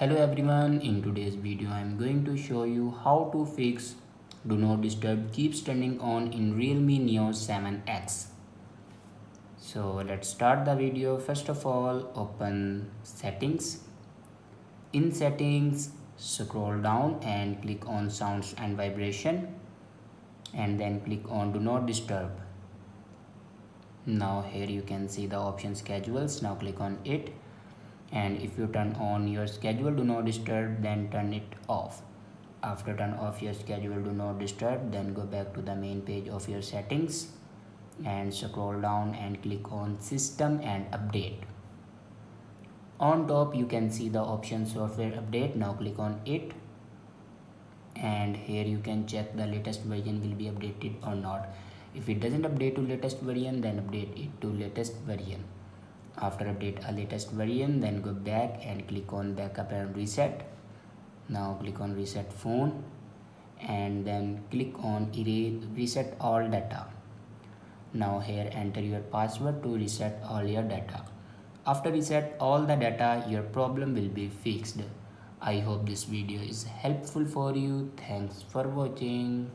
Hello everyone, in today's video I am going to show you how to fix Do Not Disturb keeps turning on in Realme Neo 7X. So let's start the video. First of all, open settings. In settings, scroll down and click on sounds and vibration and then click on Do Not Disturb. Now here you can see the option schedules. Now click on it, and if you turn on your schedule do not disturb, then turn it off. After turn off your schedule do not disturb, then go back to the main page of your settings and scroll down and click on system and update. On top you can see the option software update. Now click on it, and here you can check the latest version will be updated or not. If it doesn't update to latest version, then update it to latest version. After update a latest version, then go back and click on backup and reset. Now click on reset phone and then click on erase reset all data. Now here enter your password to reset all your data. After reset all the data, your problem will be fixed. I hope this video is helpful for you. Thanks for watching.